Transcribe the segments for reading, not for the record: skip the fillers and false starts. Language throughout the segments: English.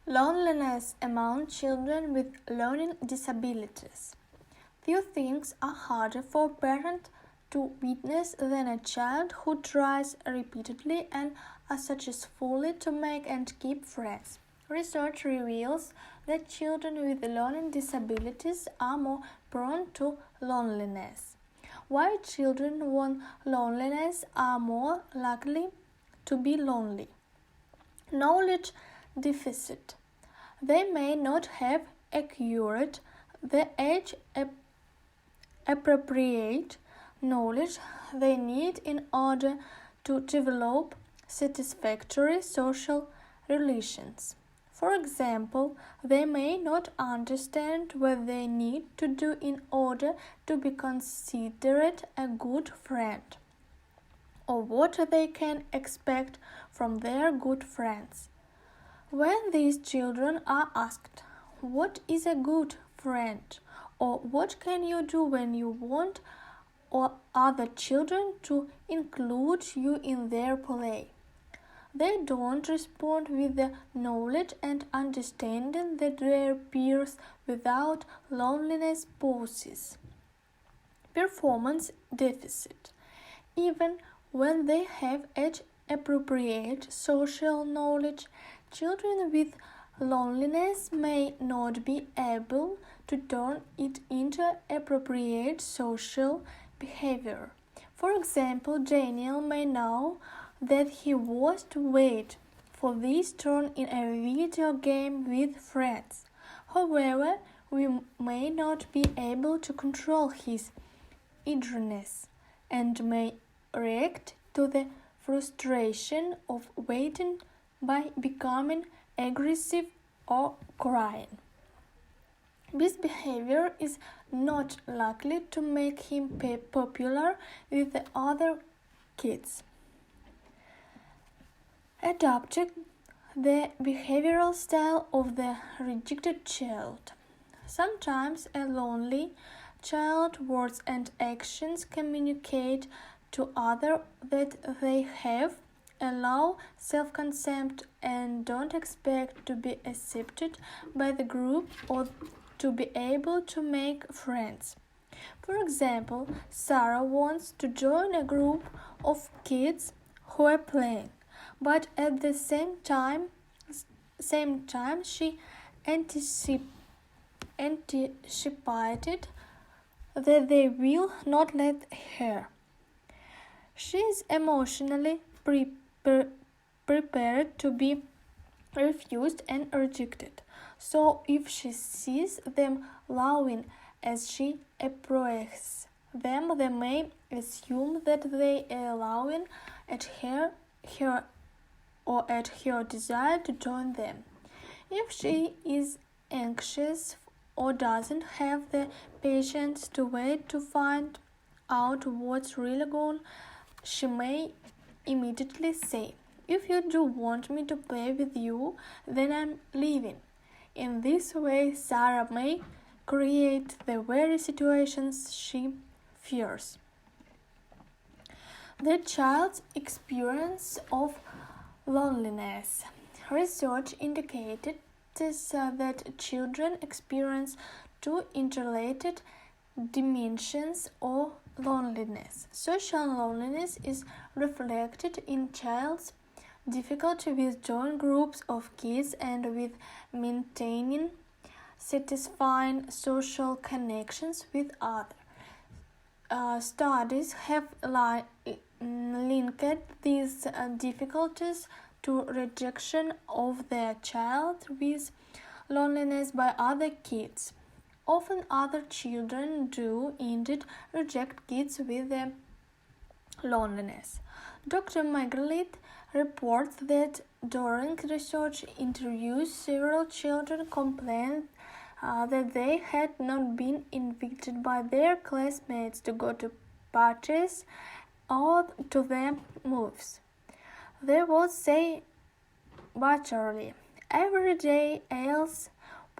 Loneliness among children with learning disabilities. Few things are harder for parents to witness than a child who tries repeatedly and unsuccessfully to make and keep friends. Research reveals that children with learning disabilities are more prone to loneliness, while children with loneliness are more likely to be lonely. Knowledge deficit. They may not have acquired the age-appropriate knowledge they need in order to develop satisfactory social relations. For example, they may not understand what they need to do in order to be considered a good friend, or what they can expect from their good friends. When these children are asked, "What is a good friend?" or "What can you do when you want or other children to include you in their play?" they don't respond with the knowledge and understanding that their peers without loneliness possess. Performance deficit. Even when they have age-appropriate social knowledge, children with loneliness may not be able to turn it into appropriate social behavior. For example, Daniel may know that he was to wait for this turn in a video game with friends. However, we may not be able to control his eagerness and may react to the frustration of waiting by becoming aggressive or crying. This behavior is not likely to make him popular with the other kids. Adopting the behavioral style of the rejected child. Sometimes a lonely child's words and actions communicate to others that they have a low self-concept and don't expect to be accepted by the group or to be able to make friends. For example, Sarah wants to join a group of kids who are playing, but at the same time she anticipated that they will not let her. She is emotionally prepared to be refused and rejected. So if she sees them laughing as she approaches them, they may assume that they are laughing at her or at her desire to join them. If she is anxious or doesn't have the patience to wait to find out what's really going, she may immediately say, "If you do want me to play with you, then I'm leaving." In this way, Sarah may create the very situations she fears. The child's experience of loneliness. Research indicated that children experience two interrelated dimensions of loneliness. Social loneliness is reflected in child's difficulty with joining groups of kids and with maintaining satisfying social connections with others. Studies have linked these difficulties to rejection of their child with loneliness by other kids. Often other children do indeed reject kids with the loneliness. Dr. Margalit reports that during research interviews, several children complained that they had not been invited by their classmates to go to parties or to the movies. They would say bitterly, "Every day else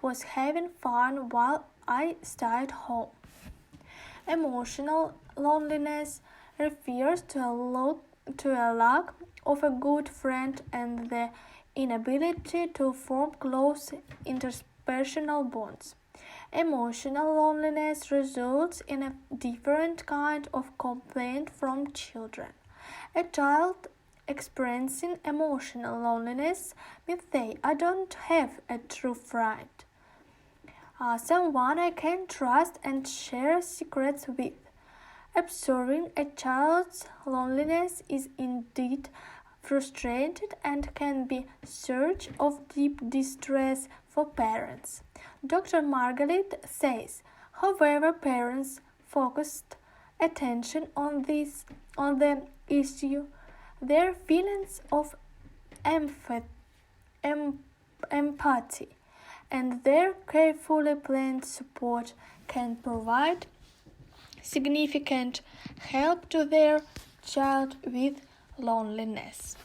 was having fun while I stayed home." Emotional loneliness refers to a lack of a good friend and the inability to form close interpersonal bonds. Emotional loneliness results in a different kind of complaint from children. A child experiencing emotional loneliness means I don't have a true friend, someone I can trust and share secrets with. Observing a child's loneliness is indeed frustrating and can be a source of deep distress for parents. Dr. Margaret says, however, parents focused attention on the issue, their feelings of empathy and their carefully planned support can provide significant help to their child with loneliness.